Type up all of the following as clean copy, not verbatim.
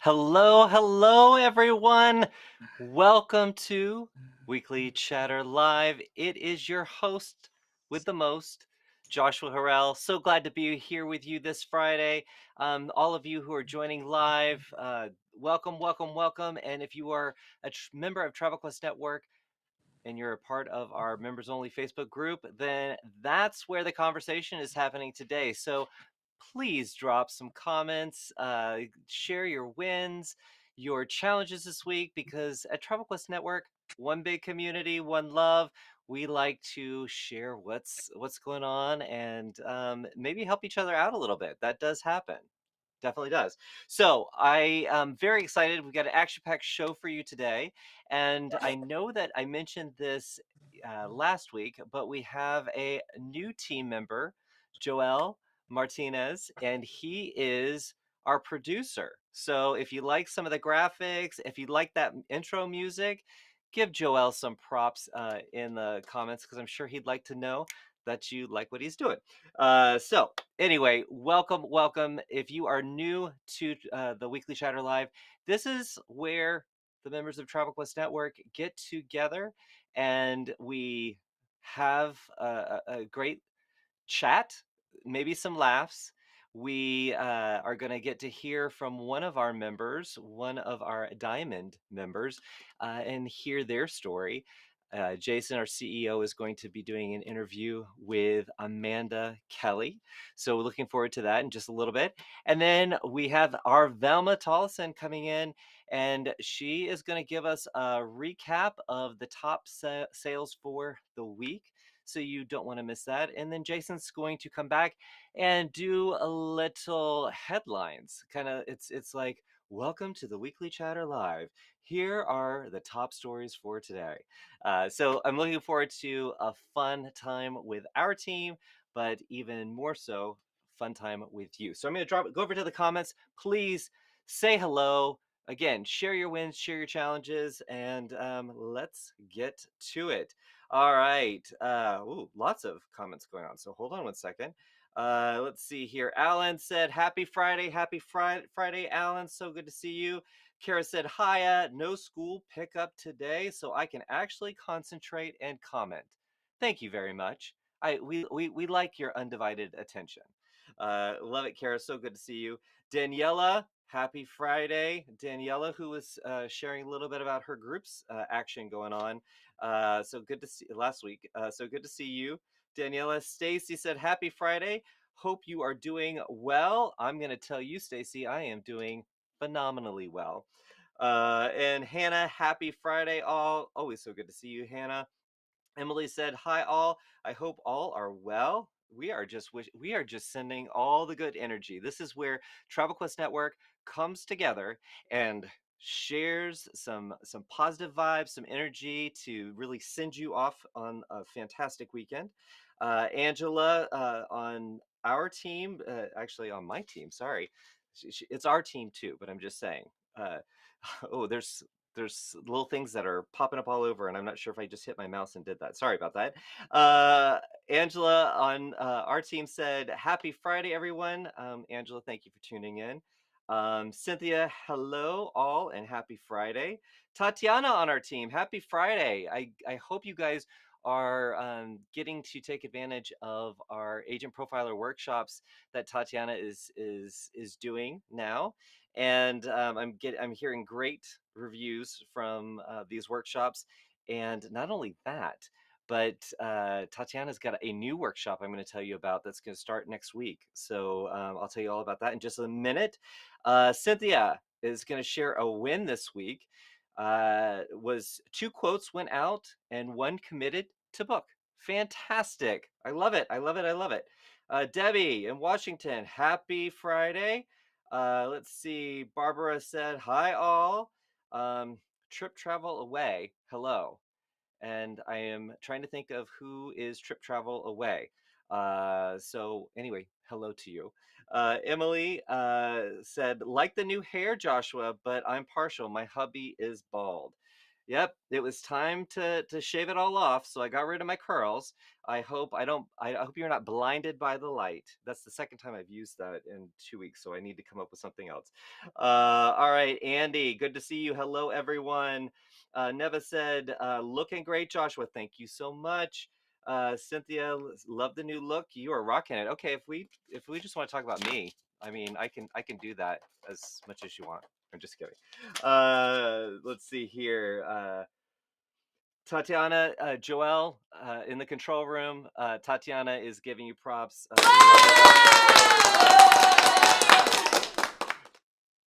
Hello, hello, everyone. Welcome to Weekly Chatter Live. It is your host with the most, Joshua Harrell. So glad to be here with you this Friday. All of you who are joining live, welcome, welcome, welcome. And if you are a member of Travel Quest Network, and you're a part of our members only Facebook group, then that's where the conversation is happening today. So please drop some comments, share your wins, your challenges this week, because at Travel Quest Network, one big community, one love. We like to share what's going on and maybe help each other out a little bit. That does happen. Definitely does. So I am very excited. We've got an action-packed show for you today, and I know that I mentioned this last week, but we have a new team member, Joel Martinez, and he is our producer. So if you like some of the graphics, if you like that intro music, give Joel some props in the comments because I'm sure he'd like to know that you like what he's doing. So anyway, welcome, welcome. If you are new to the Weekly Chatter Live, this is where the members of Travel Quest Network get together and we have a great chat, maybe some laughs. We are going to get to hear from one of our members, one of our Diamond members, and hear their story. Jason, our CEO, is going to be doing an interview with Amanda Kelly. So we're looking forward to that in just a little bit. And then we have our Velma Tollison coming in, and she is going to give us a recap of the top sales for the week, so you don't want to miss that. And then Jason's going to come back and do a little headlines. Kind of, it's like, welcome to the Weekly Chatter Live. Here are the top stories for today. So I'm looking forward to a fun time with our team, but even more so, fun time with you. So I'm going to go over to the comments. Please say hello. Again, share your wins, share your challenges, and let's get to it. All right. Lots of comments going on. So hold on one second. Let's see here. Alan said, "Happy Friday, happy Friday, Alan. So good to see you." Kara said, "Hiya, no school pickup today, so I can actually concentrate and comment. Thank you very much. We like your undivided attention. Love it, Kara. So good to see you." Daniela, happy Friday. Daniela, who was sharing a little bit about her group's action going on. So good to see last week. So good to see you, Daniela. Stacy said, "Happy Friday. Hope you are doing well." I'm going to tell you, Stacy, I am doing phenomenally well. And Hannah, happy Friday, all. Always so good to see you, Hannah. Emily said, "Hi all. I hope all are well." We are just sending all the good energy. This is where Travel Quest Network comes together and shares some positive vibes, some energy to really send you off on a fantastic weekend. Angela, on our team, actually on my team, sorry. It's our team too, but I'm just saying. Uh, oh, there's little things that are popping up all over, and I'm not sure if I just hit my mouse and did that. Sorry about that. Angela on our team said, "Happy Friday, everyone." Angela, thank you for tuning in. Cynthia, hello all, and happy Friday. Tatiana on our team, happy Friday. I hope you guys are getting to take advantage of our agent profiler workshops that Tatiana is doing now, and I'm hearing great reviews from these workshops. And not only that, but Tatiana's got a new workshop I'm going to tell you about that's going to start next week. So I'll tell you all about that in just a minute. Cynthia is going to share a win this week. Was 2 quotes went out and 1 committed to book. Fantastic. I love it. I love it. I love it. Debbie in Washington, happy Friday. Let's see. Barbara said, "Hi, all. Trip Travel Away. Hello." And I am trying to think of who is Trip Travel Away. So, anyway, hello to you. Emily said, "Like the new hair, Joshua, but I'm partial. My hubby is bald." Yep, it was time to shave it all off, so I got rid of my curls. I hope you're not blinded by the light. That's the second time I've used that in 2 weeks, so I need to come up with something else. All right, Andy, good to see you. Hello, everyone. Neva said, looking great, Joshua. Thank you so much. Cynthia, love the new look. You are rocking it. Okay, if we just want to talk about me, I mean, I can do that as much as you want. I'm just kidding. Let's see here. Tatiana, Joelle, in the control room. Tatiana is giving you props. Love it, love it.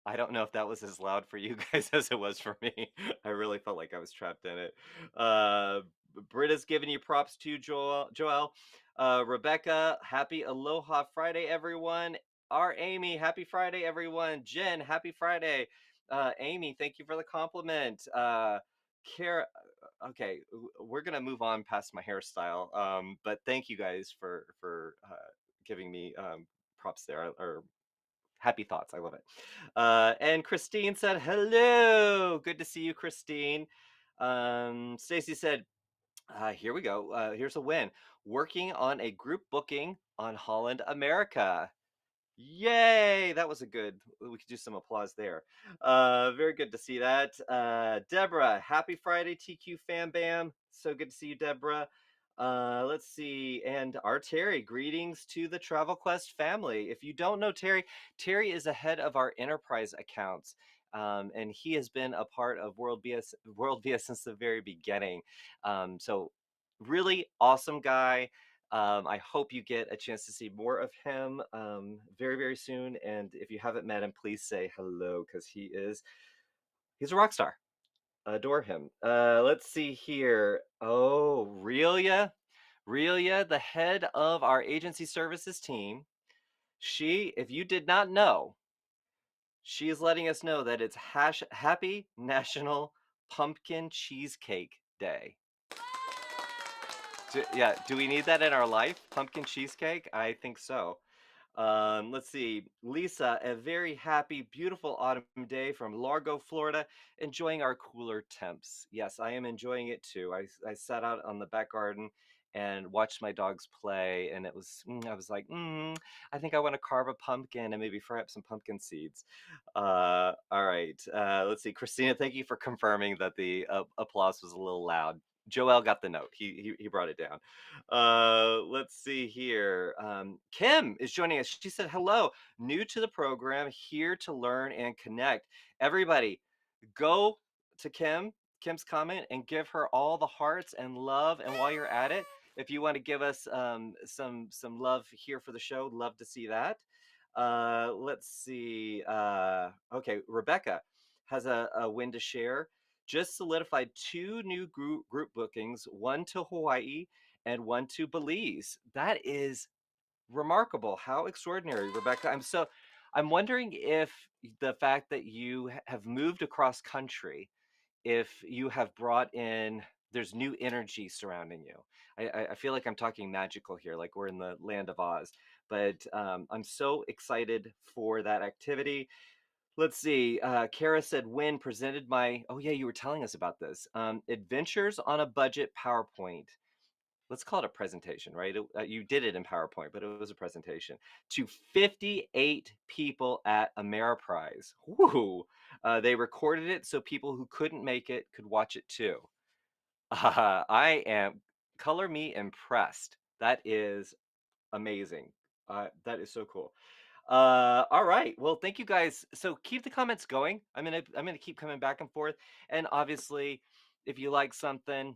I don't know if that was as loud for you guys as it was for me. I really felt like I was trapped in it. Uh, Britta's giving you props to Joel. Rebecca, happy Aloha Friday, everyone. Our Amy, happy Friday, everyone. Jen, happy Friday. Amy, thank you for the compliment. Kara, okay, we're gonna move on past my hairstyle. But thank you guys for giving me props there, or happy thoughts. I love it. And Christine said, hello. Good to see you, Christine. Stacy said, here we go. Here's a win. Working on a group booking on Holland America. Yay! That was a good. We could do some applause there. Very good to see that. Deborah, happy Friday, TQ Fam Bam. So good to see you, Deborah. Let's see. And our Terry, greetings to the Travel Quest family. If you don't know Terry, Terry is the head of our enterprise accounts. And he has been a part of WorldVia since the very beginning. So really awesome guy. I hope you get a chance to see more of him very, very soon. And if you haven't met him, please say hello because he's a rock star. Adore him. Let's see here. Oh, Relia, the head of our agency services team. She, if you did not know, she is letting us know that it's Happy National Pumpkin Cheesecake Day. Yeah, do we need that in our life? Pumpkin cheesecake? I think so. Let's see. Lisa, a very happy, beautiful autumn day from Largo, Florida, enjoying our cooler temps. Yes, I am enjoying it too. I sat out on the back garden and watched my dogs play, and I was like, I think I want to carve a pumpkin and maybe fry up some pumpkin seeds. All right. Let's see. Christina, thank you for confirming that the applause was a little loud. Joel got the note. He brought it down. Let's see here. Kim is joining us. She said, hello, new to the program, here to learn and connect. Everybody, go to Kim's comment and give her all the hearts and love. And while you're at it, if you want to give us some love here for the show, love to see that. Let's see. Okay, Rebecca has a win to share. Just solidified two new group bookings, one to Hawaii and one to Belize. That is remarkable. How extraordinary, Rebecca. I'm wondering if the fact that you have moved across country, if you have brought in, there's new energy surrounding you. I feel like I'm talking magical here, like we're in the land of Oz. But I'm so excited for that activity. Let's see. Kara said, "When presented my, oh yeah, you were telling us about this. Adventures on a Budget PowerPoint. Let's call it a presentation, right? You did it in PowerPoint, but it was a presentation to 58 people at Ameriprise. Woo! They recorded it so people who couldn't make it could watch it too. I am, color me impressed. That is amazing. That is so cool. All right. Well, thank you guys. So keep the comments going. I'm gonna keep coming back and forth. And obviously, if you like something,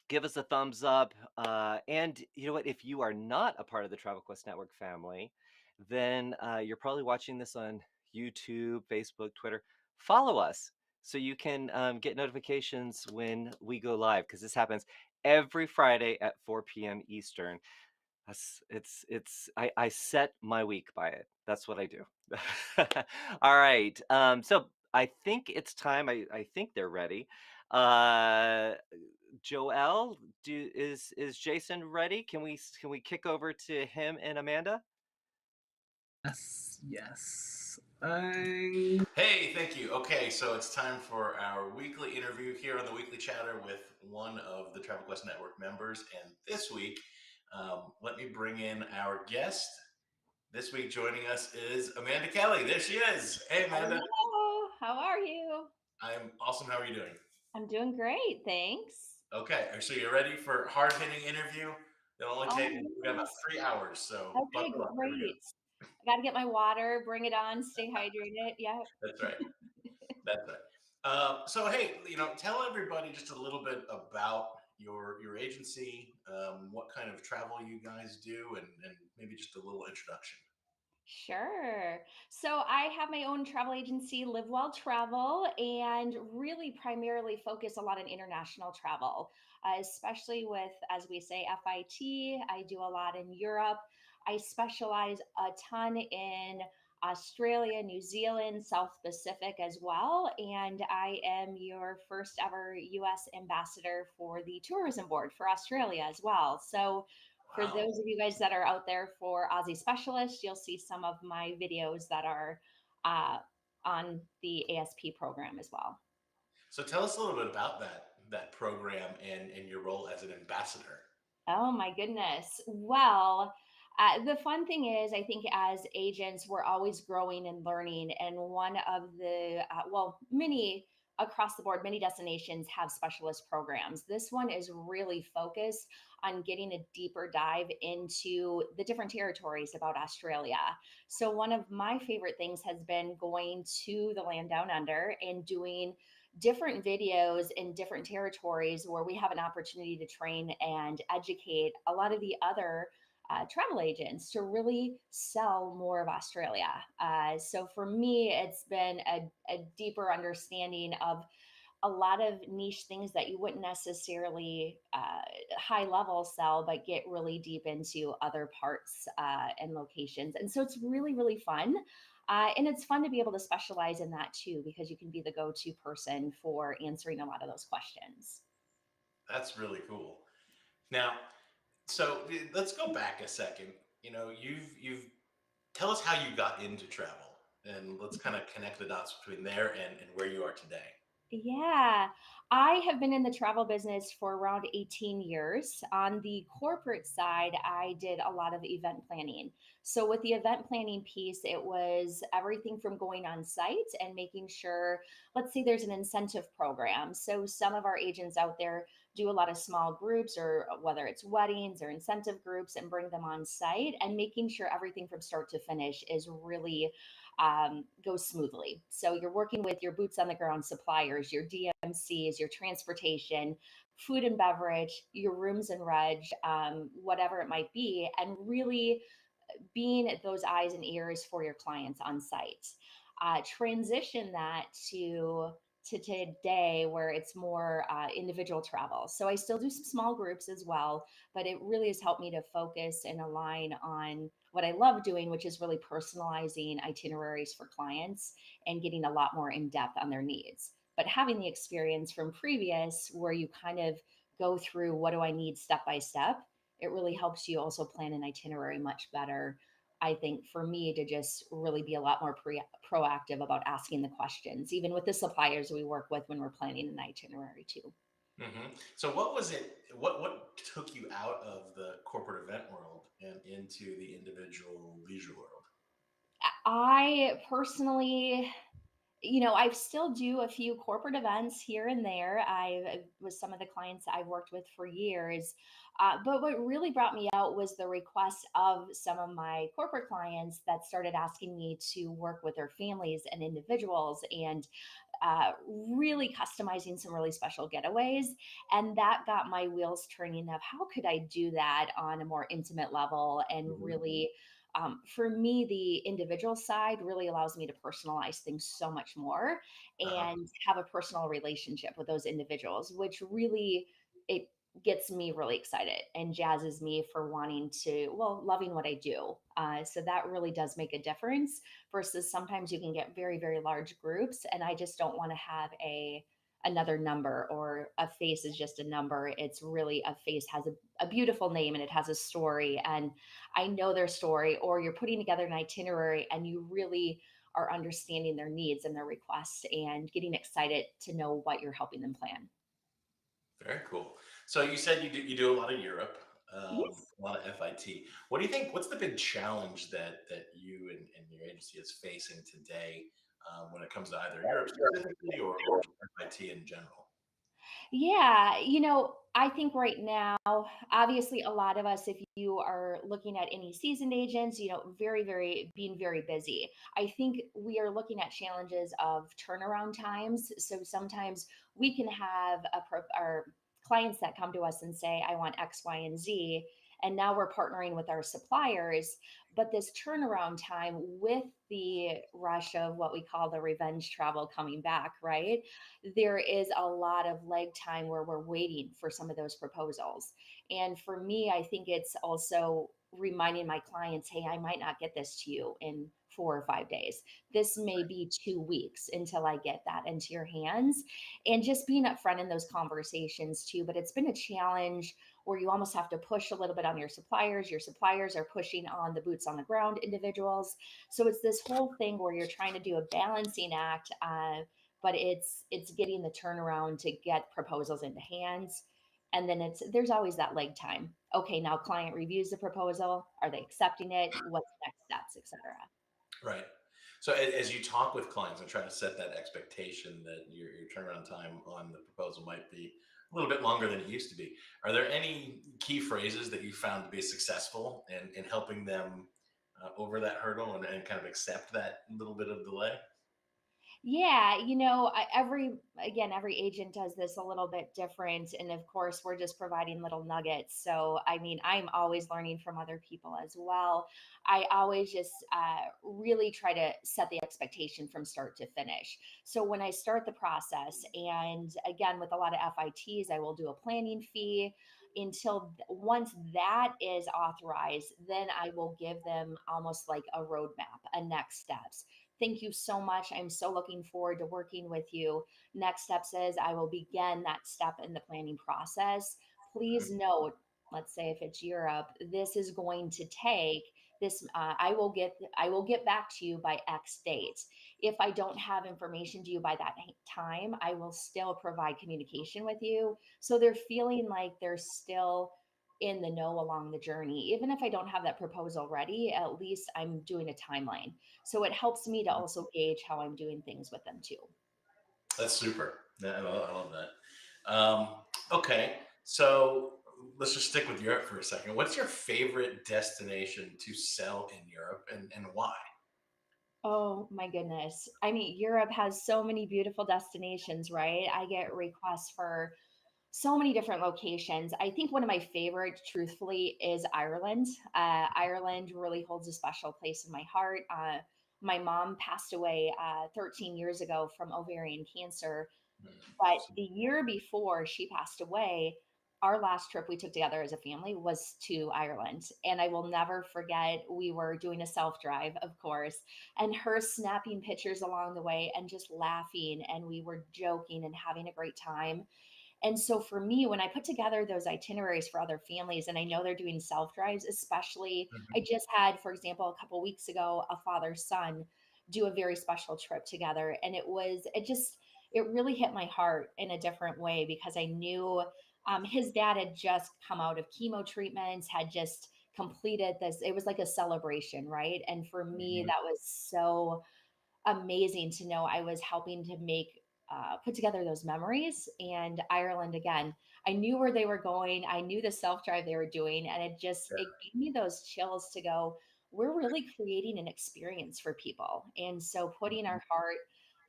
give us a thumbs up. And you know what? If you are not a part of the Travel Quest Network family, then you're probably watching this on YouTube, Facebook, Twitter. Follow us so you can get notifications when we go live, because this happens every Friday at 4 p.m. Eastern. I set my week by it. That's what I do. All right. So I think it's time. I think they're ready. Uh, Joel, is Jason ready? Can we kick over to him and Amanda? Yes, yes. I Hey, thank you. Okay, so it's time for our weekly interview here on the Weekly Chatter with one of the Travel Quest Network members. And this week, let me bring in our guest. This week, joining us is Amanda Kelly. There she is. Hey, Amanda. Hello, how are you? I'm awesome. How are you doing? I'm doing great, thanks. Okay, so you're ready for hard hitting interview? It'll only Oh take my we got about goodness. 3 hours, so Okay, buckle up. Here we go. great. I gotta get my water, bring it on, stay hydrated. Yep. That's right. That's right. So hey, tell everybody just a little bit about your agency, what kind of travel you guys do, and maybe just a little introduction. Sure. So I have my own travel agency, Live Well Travel, and really primarily focus a lot on international travel, especially with, as we say, FIT. I do a lot in Europe. I specialize a ton in Australia, New Zealand, South Pacific as well. And I am your first ever US ambassador for the tourism board for Australia as well. So for Wow. those of you guys that are out there for Aussie specialists, you'll see some of my videos that are uh, on the ASP program as well. So tell us a little bit about that program and your role as an ambassador. Oh my goodness. Well, the fun thing is, I think as agents, we're always growing and learning. And one of many across the board, many destinations have specialist programs. This one is really focused on getting a deeper dive into the different territories about Australia. So, one of my favorite things has been going to the land down under and doing different videos in different territories where we have an opportunity to train and educate a lot of the other travel agents to really sell more of Australia. So for me, it's been a deeper understanding of a lot of niche things that you wouldn't necessarily high level sell, but get really deep into other parts and locations. And so it's really, really fun. And it's fun to be able to specialize in that too, because you can be the go to person for answering a lot of those questions. That's really cool. Now, so let's go back a second. You've tell us how you got into travel, and let's kind of connect the dots between there and where you are today. Yeah, I have been in the travel business for around 18 years. On the corporate side, I did a lot of event planning. So, with the event planning piece, it was everything from going on site and making sure, let's say there's an incentive program. So, some of our agents out there do a lot of small groups, or whether it's weddings or incentive groups, and bring them on site and making sure everything from start to finish is really goes smoothly. So you're working with your boots on the ground suppliers, your DMCs, your transportation, food and beverage, your rooms and reg, whatever it might be, and really being those eyes and ears for your clients on site. Transition that to today where it's more individual travel. So I still do some small groups as well, but it really has helped me to focus and align on what I love doing, which is really personalizing itineraries for clients and getting a lot more in depth on their needs. But having the experience from previous where you kind of go through what do I need step by step, it really helps you also plan an itinerary much better. I think for me to just really be a lot more proactive about asking the questions, even with the suppliers we work with when we're planning an itinerary too. So, what was it? What took you out of the corporate event world and into the individual leisure world? I personally, I still do a few corporate events here and there. I with some of the clients I've worked with for years. But what really brought me out was the request of some of my corporate clients that started asking me to work with their families and individuals and uh, really customizing some really special getaways. And that got my wheels turning of how could I do that on a more intimate level and Mhm. really for me, the individual side really allows me to personalize things so much more Uh-huh. and have a personal relationship with those individuals, which really it gets me really excited and jazzes me for wanting to, well, loving what I do. So that really does make a difference versus sometimes you can get very, very large groups. And I just don't want to have another number or a face is just a number. It's really a face has a beautiful name and it has a story. And I know their story, or you're putting together an itinerary and you really are understanding their needs and their requests and getting excited to know what you're helping them plan. Very cool. So you said you do a lot of Europe, Yes. a lot of FIT. What do you think? What's the big challenge that you and your agency is facing today when it comes to either Europe specifically or FIT in general? Yeah, I think right now, obviously, a lot of us, if you are looking at any seasoned agents, very, very, being very busy. I think we are looking at challenges of turnaround times. So sometimes we can have our clients that come to us and say, I want X, Y, and Z. And now we're partnering with our suppliers. But this turnaround time with the rush of what we call the revenge travel coming back, right? There is a lot of leg time where we're waiting for some of those proposals. And for me, I think it's also reminding my clients, hey, I might not get this to you in 4 or 5 days. This may be 2 weeks until I get that into your hands. And just being upfront in those conversations too. But it's been a challenge where you almost have to push a little bit on your suppliers. Your suppliers are pushing on the boots on the ground individuals. So it's this whole thing where you're trying to do a balancing act, but it's getting the turnaround to get proposals into hands. And then there's always that leg time. Okay, now client reviews the proposal. Are they accepting it? What's the next steps, etc. Right. So as you talk with clients and try to set that expectation that your turnaround time on the proposal might be a little bit longer than it used to be, are there any key phrases that you found to be successful in helping them over that hurdle and kind of accept that little bit of delay? Yeah, every agent does this a little bit different, and of course, we're just providing little nuggets. So, I mean, I'm always learning from other people as well. I always just really try to set the expectation from start to finish. So, when I start the process, and again, with a lot of FITs, I will do a planning fee until once that is authorized, then I will give them almost like a roadmap, a next steps. Thank you so much. I'm so looking forward to working with you. Next step says I will begin that step in the planning process. Please note, let's say if it's Europe, this is going to take this. I will get back to you by X date. If I don't have information to you by that time, I will still provide communication with you. So they're feeling like they're still in the know along the journey. Even if I don't have that proposal ready, at least I'm doing a timeline. So it helps me to also gauge how I'm doing things with them too. That's super. Yeah, I love that. Okay, so let's just stick with Europe for a second. What's your favorite destination to sell in Europe, and why? Oh my goodness. I mean, Europe has so many beautiful destinations, right? I get requests for so many different locations. I think one of my favorite, truthfully, is Ireland. Ireland really holds a special place in my heart. My mom passed away 13 years ago from ovarian cancer. But the year before she passed away, our last trip we took together as a family was to Ireland. And I will never forget, we were doing a self drive, of course, and her snapping pictures along the way and just laughing. And we were joking and having a great time. And so for me, when I put together those itineraries for other families, and I know they're doing self drives, especially, I just had, for example, a couple weeks ago, a father son do a very special trip together. And it really hit my heart in a different way because I knew his dad had just come out of chemo treatments, had just completed this. It was like a celebration, right? And for me, Mhm. that was so amazing to know I was helping to put together those memories. And Ireland, again, I knew where they were going. I knew the self drive they were doing, and it gave me those chills to go. We're really creating an experience for people, and so putting Mhm. our heart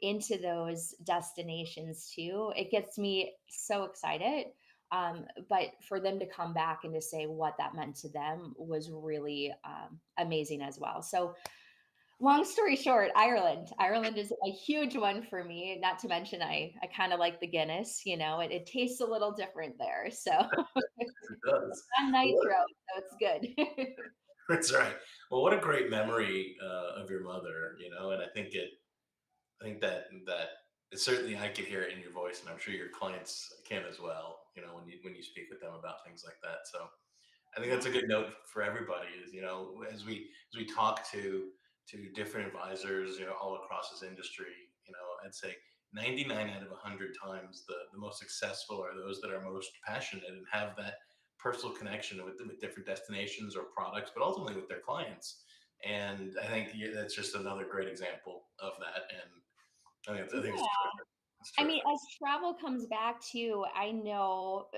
into those destinations too, it gets me so excited. But for them to come back and to say what that meant to them was really amazing as well. So long story short, Ireland. Ireland is a huge one for me. Not to mention, I kind of like the Guinness. It tastes a little different there. So It does. on nitro, What? so it's good. That's right. Well, what a great memory of your mother, and I think that certainly I could hear it in your voice, and I'm sure your clients can as well. When you speak with them about things like that. So I think Yeah. that's a good note for everybody. Is as we talk to different advisors, all across this industry, I'd say 99 out of 100 times the most successful are those that are most passionate and have that personal connection with different destinations or products, but ultimately with their clients. And I think that's just another great example of that. And I think it's Yeah. terrific. That's I mean, terrific. as travel comes back too, I know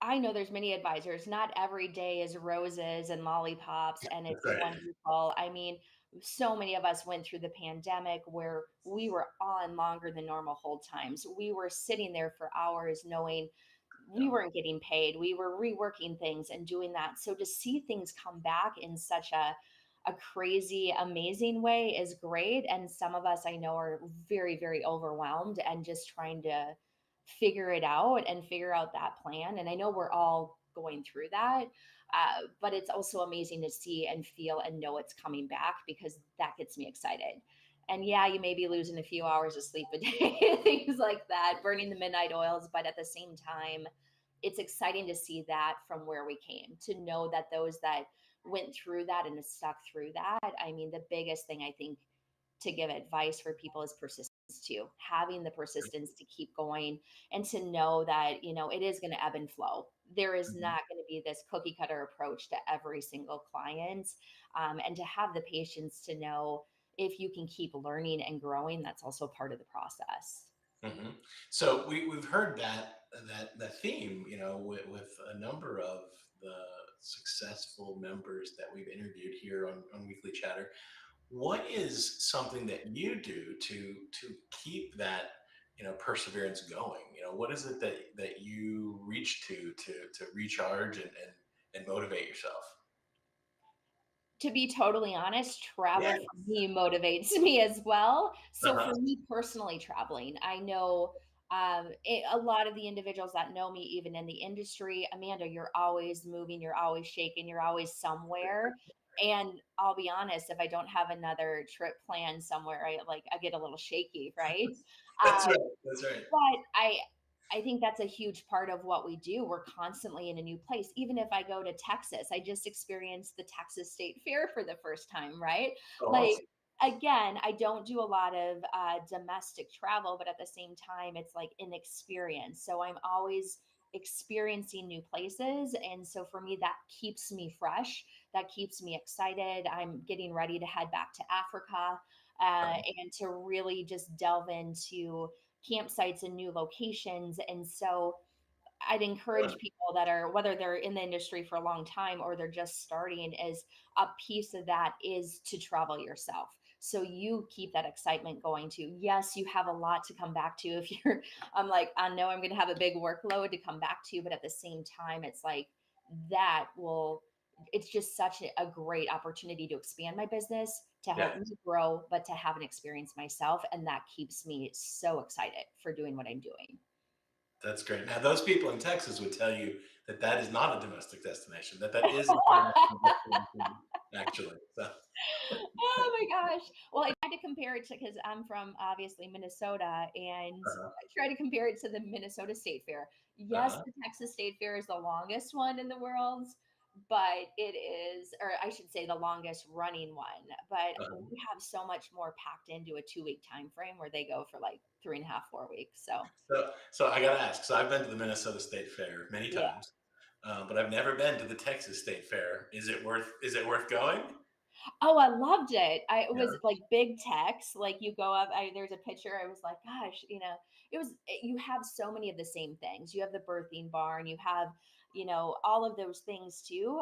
there's many advisors. Not every day is roses and lollipops and That's it's right. wonderful. I mean, so many of us went through the pandemic where we were on longer than normal hold times. We were sitting there for hours knowing we Yeah. weren't getting paid. We were reworking things and doing that. So to see things come back in such a crazy, amazing way is great. And some of us I know are very, very overwhelmed and just trying to figure it out and figure out that plan. And I know we're all going through that. But it's also amazing to see and feel and know it's coming back because that gets me excited. And yeah, you may be losing a few hours of sleep a day, things like that, burning the midnight oils. But at the same time, it's exciting to see that from where we came, to know that those that went through that and stuck through that. I mean, the biggest thing I think to give advice for people is persistence too, having the persistence to keep going and to know that, it is going to ebb and flow. There is Mhm. not going to be this cookie cutter approach to every single client. And to have the patience to know if you can keep learning and growing, that's also part of the process. Mhm. So we've heard that theme, with a number of the successful members that we've interviewed here on Weekly Chatter. What is something that you do to keep that perseverance going? What is it that you reach to recharge and motivate yourself? To be totally honest, travel Yeah. for me motivates me as well. So Uh-huh. for me personally, traveling, I know a lot of the individuals that know me, even in the industry, Amanda, you're always moving, you're always shaking, you're always somewhere. And I'll be honest, if I don't have another trip planned somewhere, I get a little shaky, right? That's Uh, right. That's right. but I think that's a huge part of what we do. We're constantly in a new place. Even if I go to Texas, I just experienced the Texas State Fair for the first time, right? Like, Awesome. again, I don't do a lot of domestic travel, but at the same time, it's like an experience. So I'm always experiencing new places. And so for me, that keeps me fresh. That keeps me excited. I'm getting ready to head back to Africa and to really just delve into campsites and new locations. And so I'd encourage people that are, whether they're in the industry for a long time or they're just starting, is a piece of that is to travel yourself. So you keep that excitement going too. Yes, you have a lot to come back to. If you're, I'm like, I know I'm going to have a big workload to come back to, but at the same time, it's like that will, it's just such a great opportunity to expand my business, to help Yeah. me grow, but to have an experience myself. And that keeps me so excited for doing what I'm doing. That's great. Now, those people in Texas would tell you that that is not a domestic destination, that is an international destination, actually. So, Oh my gosh. Well, I tried to compare it to, because I'm from obviously Minnesota, and uh-huh, I try to compare it to the Minnesota State Fair. Yes, uh-huh, the Texas State Fair is the longest one in the world, but it is, or I should say, the longest running one. But uh-huh. we have so much more packed into a 2 week time frame where they go for like 3.5, 4 weeks. So So I got to ask. So I've been to the Minnesota State Fair many yeah. times, but I've never been to the Texas State Fair. Is it worth going? Oh, I loved it. It was Yeah. like big text. Like you go up, there's a picture. I was like, gosh, you have so many of the same things. You have the birthing barn, you have, all of those things too.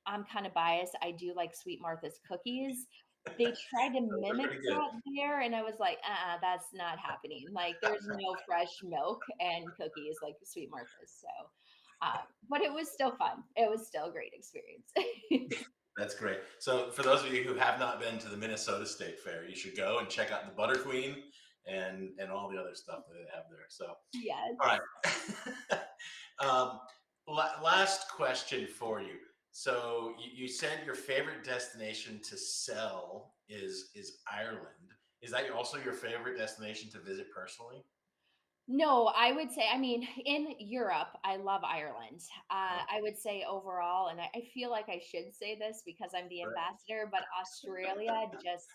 I'm kind of biased. I do like Sweet Martha's cookies. They tried to Those are mimic pretty good. that there, and I was like, that's not happening. Like, there's no fresh milk and cookies like Sweet Martha's. So, but it was still fun. It was still a great experience. That's great. So for those of you who have not been to the Minnesota State Fair, you should go and check out the Butter Queen and all the other stuff that they have there. So, all Yes. right. um, last question for you. So you said your favorite destination to sell is Ireland. Is that also your favorite destination to visit personally? No, I would say, I mean, in Europe, I love Ireland. I would say overall, and I feel like I should say this because I'm the Right. ambassador, but Australia just,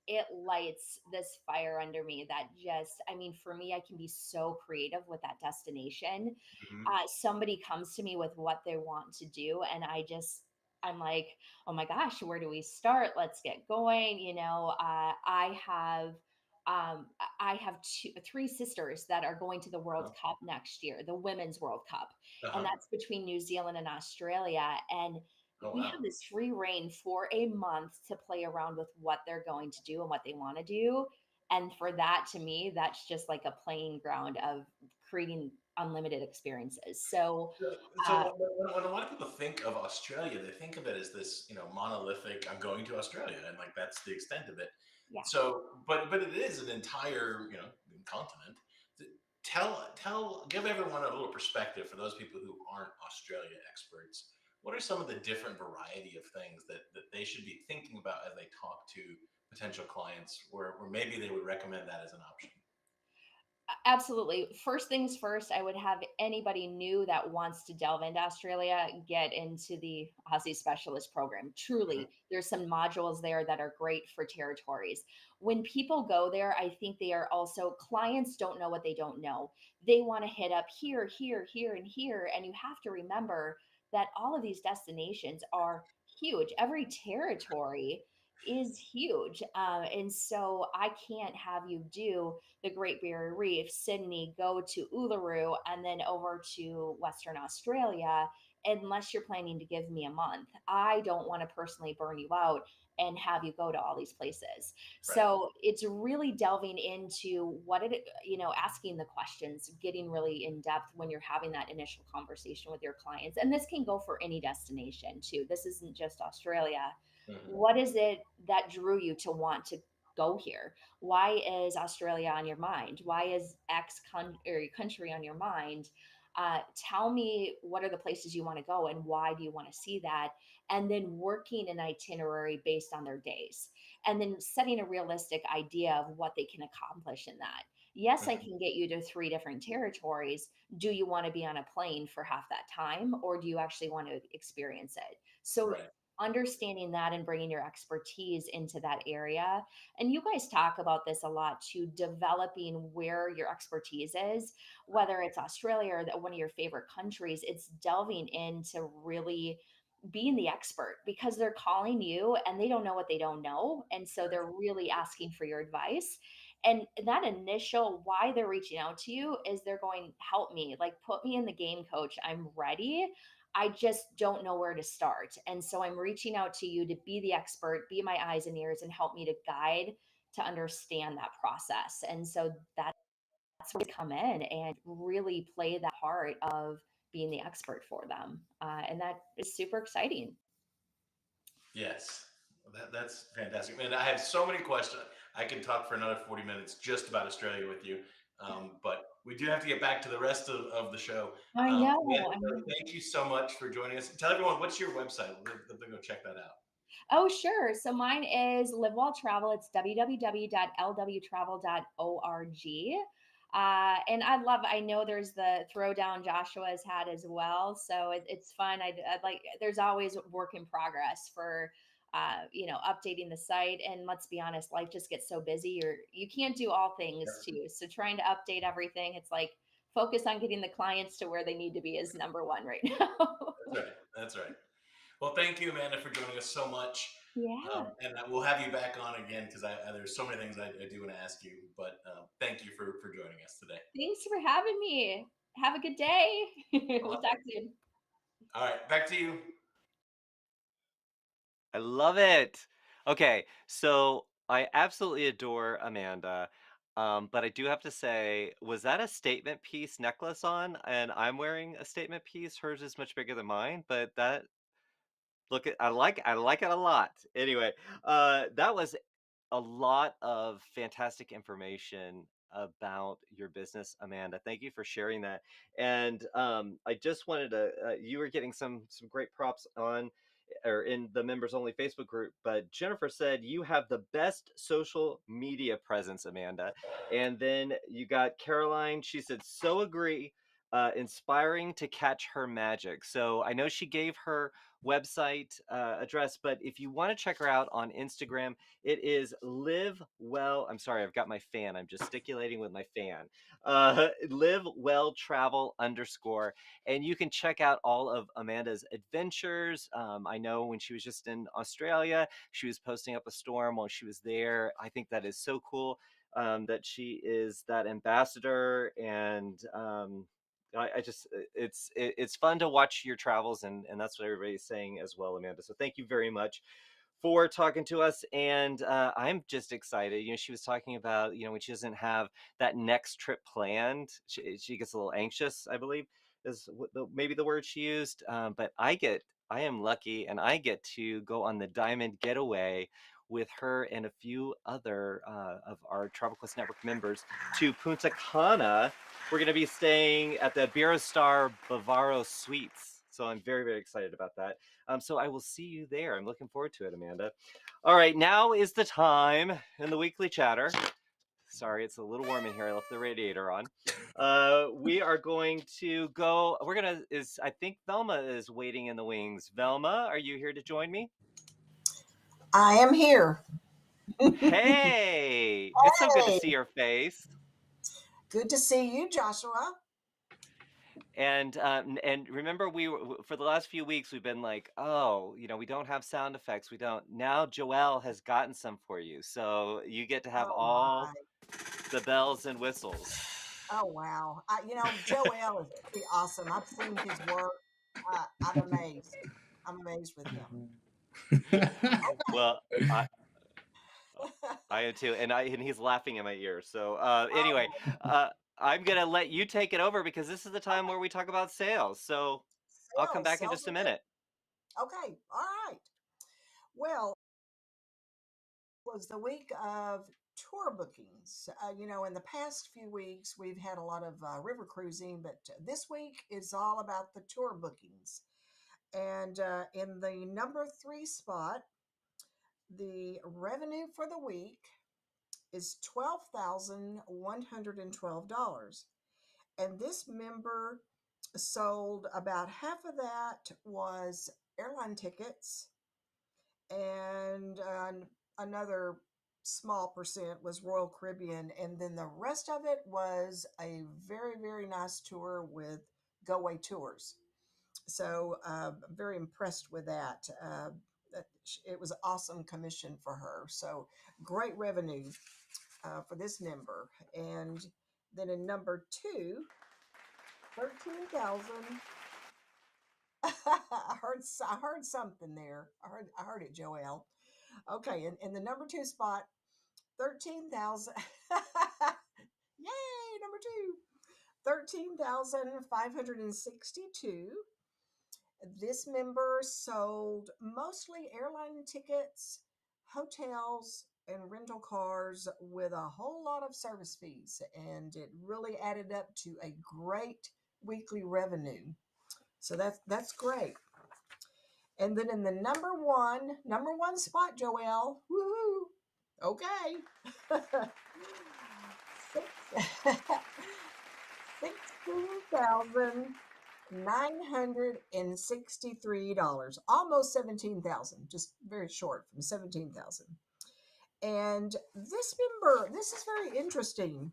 it lights this fire under me that just, I mean, for me, I can be so creative with that destination. Mhm. Somebody comes to me with what they want to do, and I'm like, oh my gosh, where do we start? Let's get going. I have I have three sisters that are going to the World Uh-huh. Cup next year, the Women's World Cup, and Uh-huh. that's between New Zealand and Australia. And Oh we wow. have this free reign for a month to play around with what they're going to do and what they want to do. And for that, to me, that's just like a playing ground of creating unlimited experiences. So, So uh, when a lot of people think of Australia, they think of it as this, monolithic. I'm going to Australia, and like that's the extent of it. yeah. So, but it is an entire, continent. Give everyone a little perspective for those people who aren't Australia experts. What are some of the different variety of things that they should be thinking about as they talk to potential clients, where maybe they would recommend that as an option? Absolutely. First things first, I would have anybody new that wants to delve into Australia get into the Aussie Specialist program. Mhm. Truly, there's some modules there that are great for territories. When people go there, I think they are also clients don't know what they don't know. They want to hit up here, here, here, and here. And you have to remember that all of these destinations are huge. Every territory is huge. And so I can't have you do the Great Barrier Reef, Sydney, go to Uluru, and then over to Western Australia, unless you're planning to give me a month. I don't want to personally burn you out and have you go to all these places. Right. So it's really delving into asking the questions, getting really in depth when you're having that initial conversation with your clients. And this can go for any destination too. This isn't just Australia. Mhm. What is it that drew you to want to go here? Why is Australia on your mind? Why is country on your mind? Tell me what are the places you want to go and why do you want to see that? And then working an itinerary based on their days and then setting a realistic idea of what they can accomplish in that. Yes, I Mhm. can get you to three different territories. Do you want to be on a plane for half that time or do you actually want to experience it? So, Right. understanding that and bringing your expertise into that area, and you guys talk about this a lot too, developing where your expertise is, whether it's Australia or one of your favorite countries, it's delving into really being the expert because they're calling you and they don't know what they don't know. And so they're really asking for your advice. And that initial why they're reaching out to you is they're going, help me, like put me in the game, coach. I'm ready. I just don't know where to start. And so I'm reaching out to you to be the expert, be my eyes and ears, and help me to guide to understand that process. And so that's where we come in and really play that part of being the expert for them. And that is super exciting. Yes, that's fantastic, man. I have so many questions. I can talk for another 40 minutes just about Australia with you, but we do have to get back to the rest of the show. I Amanda, know. I know. thank you so much for joining us. Tell everyone what's your website. Let them go check that out. Oh, sure. So mine is Live Well Travel. It's www.lwtravel.org. And I know there's the throwdown Joshua's had as well. So it's fun. I like, there's always work in progress for, updating the site. And let's be honest, life just gets so busy. You can't do all things Yep, too. So trying to update everything, it's like focus on getting the clients to where they need to be is number one right now. that's right. That's right. Well, thank you, Amanda, for joining us so much. Yeah. And we'll have you back on again because there's so many things I do want to ask you. But thank you for joining us today. Thanks for having me. Have a good day. We'll Awesome. talk soon. All right, back to you. I love it. Okay, so I absolutely adore Amanda. But I do have to say, was that a statement piece necklace on? And I'm wearing a statement piece. Hers is much bigger than mine, but that I like it a lot. Anyway, that was a lot of fantastic information about your business, Amanda. Thank you for sharing that. And I just wanted to you were getting some great props on or in the members only Facebook group, but Jennifer said you have the best social media presence, Amanda. And then you got Caroline, she said so agree. Inspiring to catch her magic. So I know she gave her website address, but if you want to check her out on Instagram, it is live well. I'm sorry, I've got my fan. I'm gesticulating with my fan. Live well travel underscore. And you can check out all of Amanda's adventures. I know when she was just in Australia, she was posting up a storm while she was there. I think that is so cool. that she is that ambassador, and I just it's fun to watch your travels, and that's what everybody's saying as well, Amanda. So thank you very much for talking to us. And I'm just excited. She was talking about, when she doesn't have that next trip planned, she gets a little anxious, I believe is maybe the word she used. But I am lucky, and I get to go on the Diamond Getaway with her and a few other of our Travel Quest Network members to Punta Cana. We're going to be staying at the Star Bavaro Suites. So I'm very, very excited about that. So I will see you there. I'm looking forward to it, Amanda. All right, now is the time in the weekly chatter. Sorry, it's a little warm in here. I left the radiator on. We are going to go. I think Velma is waiting in the wings. Velma, are you here to join me? I am here. Hey, it's so good to Hey, see your face. good to see you, Joshua. And remember, for the last few weeks we've been like, oh, we don't have sound effects. We don't. Now Joelle has gotten some for you, so you get to have Oh all my. the bells and whistles. Oh wow. Joel is pretty awesome. I've seen his work. I'm amazed. I'm amazed with him. Well, I I am too, and he's laughing in my ear. So anyway, Oh, I'm gonna let you take it over because this is the time okay. where we talk about sales. So I'll come Sales. back in Sales just a are good. minute. Okay. All right. Well, it was the week of tour bookings. In the past few weeks, we've had a lot of river cruising, but this week is all about the tour bookings. And in the number 3 spot, the revenue for the week is $12,112. And this member sold about half of that was airline tickets, and another small percent was Royal Caribbean. And then the rest of it was a very, very nice tour with Go Away Tours. So I'm very impressed with that. It was awesome commission for her. So great revenue for this member. And then in number 2, 13,000. I heard something there. I heard it, Joelle. Okay, in the number 2 spot, 13,000. Yay, number 2. 13,562. This member sold mostly airline tickets, hotels, and rental cars with a whole lot of service fees, and it really added up to a great weekly revenue. So that's great. And then in the number one spot, Joelle, woohoo! Okay, $16,963, almost 17,000, just very short from 17,000. And this is very interesting.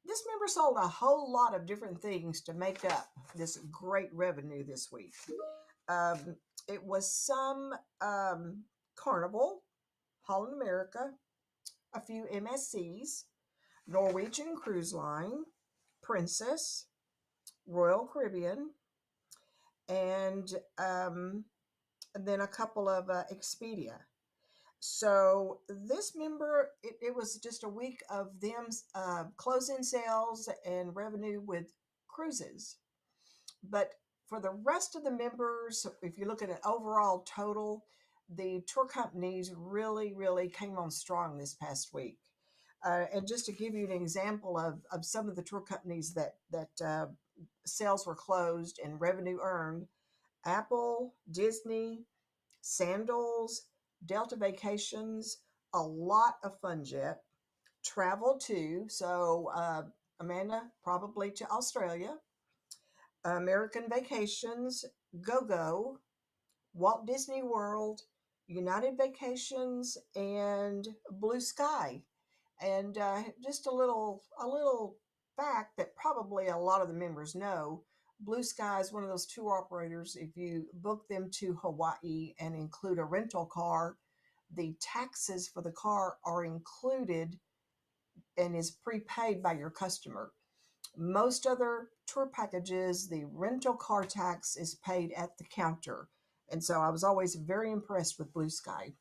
This member sold a whole lot of different things to make up this great revenue this week. Um, it was some Carnival, Holland America, a few MSCs, Norwegian Cruise Line, Princess, Royal Caribbean, and then a couple of Expedia. So this member, it was just a week of them closing sales and revenue with cruises. But for the rest of the members, if you look at an overall total, the tour companies really, really came on strong this past week. And just to give you an example of some of the tour companies that sales were closed and revenue earned: Apple, Disney, Sandals, Delta Vacations, a lot of FunJet, Travel too. So Amanda, probably to Australia, American Vacations, GoGo, Walt Disney World, United Vacations, and Blue Sky. And just a little fact that probably a lot of the members know: Blue Sky is one of those tour operators. If you book them to Hawaii and include a rental car, the taxes for the car are included and is prepaid by your customer. Most other tour packages, the rental car tax is paid at the counter. And so I was always very impressed with Blue Sky.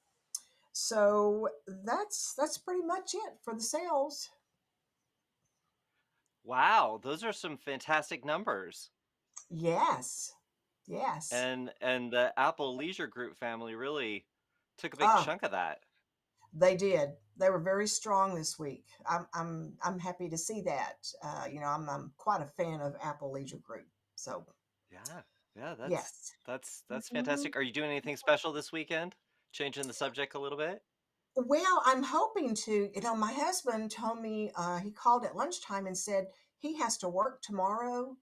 So that's pretty much it for the sales. Wow, those are some fantastic numbers. Yes. Yes. And the Apple Leisure Group family really took a big Ah, chunk of that. they did. They were very strong this week. I'm happy to see that. I'm quite a fan of Apple Leisure Group. So Yeah. Yeah, yes. that's Mhm. fantastic. Are you doing anything special this weekend? Changing the subject a little bit? Well, I'm hoping to. My husband told me he called at lunchtime and said he has to work tomorrow.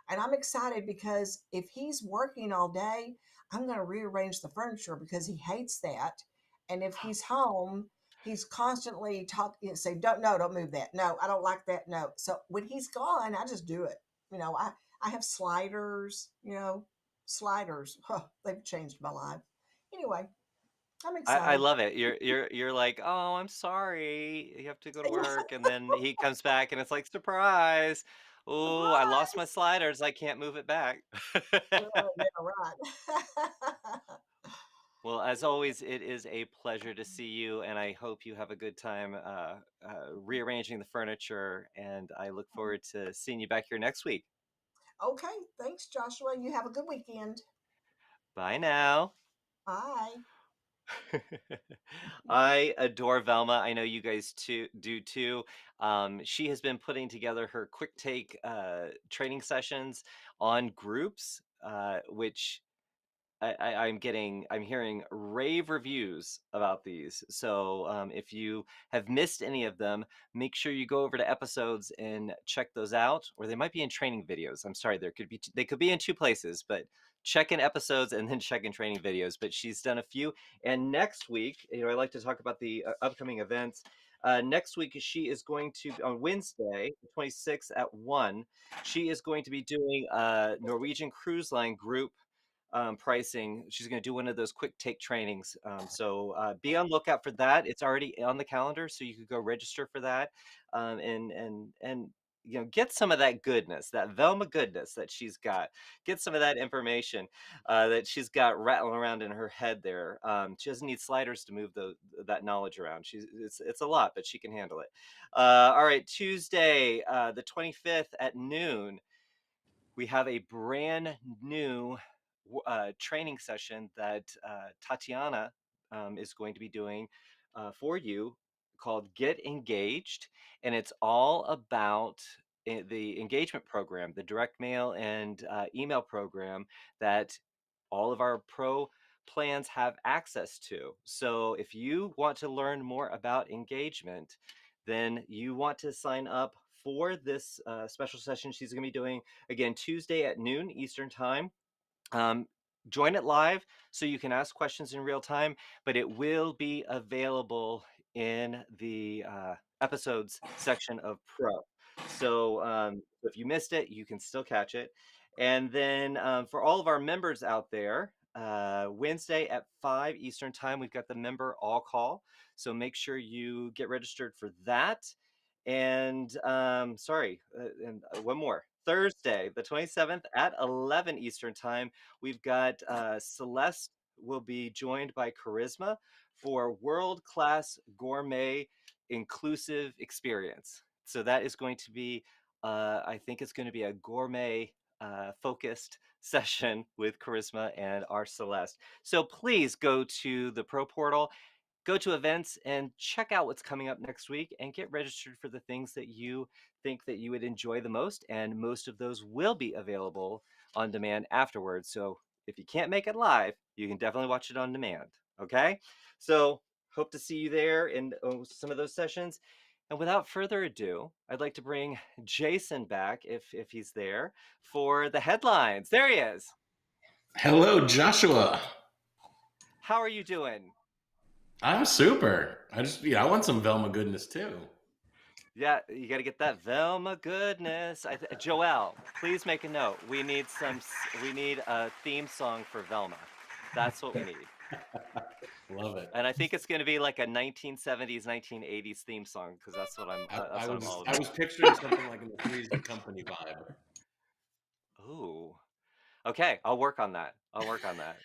And I'm excited because if he's working all day, I'm going to rearrange the furniture because he hates that. And if he's home, he's constantly talking, say, don't, no, don't move that. No, I don't like that. No. So when he's gone, I just do it. I have sliders, sliders. Huh, they've changed my life. Anyway, I'm I excited. love it. You're like, oh, I'm sorry, you have to go to work, and then he comes back, and it's like surprise. Oh, I lost my Surprise. sliders. I can't move it back. Yeah, right. Well, as always, it is a pleasure to see you, and I hope you have a good time rearranging the furniture. And I look forward to seeing you back here next week. Okay, thanks, Joshua. You have a good weekend. Bye now. Bye. I adore Velma. I know you guys too do too. She has been putting together her quick take training sessions on groups, which I'm hearing rave reviews about these. So if you have missed any of them, make sure you go over to episodes and check those out, or they might be in training videos. I'm sorry, they could be in two places, but check in episodes and then check in training videos. But she's done a few, and next week, I like to talk about the upcoming events. Next week, she is going to on Wednesday, the 26th at 1. She is going to be doing a Norwegian Cruise Line group pricing. She's going to do one of those quick take trainings. So be on lookout for that. It's already on the calendar, so you could go register for that, and get some of that goodness, that Velma goodness that she's got. Get some of that information that she's got rattling around in her head there. She doesn't need sliders to move that knowledge around. It's a lot, but she can handle it. All right, Tuesday, the 25th at noon, we have a brand new training session that Tatiana is going to be doing for you called Get Engaged. And it's all about the engagement program, the direct mail and email program that all of our pro plans have access to. So if you want to learn more about engagement, then you want to sign up for this special session she's going to be doing again Tuesday at noon Eastern time. Um, Join it live so you can ask questions in real time, but it will be available in the episodes section of Pro. So if you missed it, you can still catch it. And then for all of our members out there, Wednesday at 5 Eastern time, we've got the member all call. So make sure you get registered for that. And and one more. Thursday, the 27th at 11 Eastern time, we've got Celeste will be joined by Charisma for world class gourmet inclusive experience. So that is going to be, I think it's going to be a gourmet focused session with Charisma and our Celeste. So please go to the Pro Portal, go to events, and check out what's coming up next week and get registered for the things that you think that you would enjoy the most. And most of those will be available on demand afterwards. So if you can't make it live, you can definitely watch it on demand. Okay. So hope to see you there in some of those sessions. And without further ado, I'd like to bring Jason back if he's there for the headlines. There he is. Hello, Joshua. How are you doing? I'm super. I want some Velma goodness too. Yeah, you got to get that Velma goodness. Joelle, please make a note. We need a theme song for Velma. That's what we need. Love it. And I think it's going to be like a 1970s, 1980s theme song because that's what I'm. That's what I'm all I about. was picturing something like in the Three's Company vibe. Ooh. Okay, I'll work on that. I'll work on that.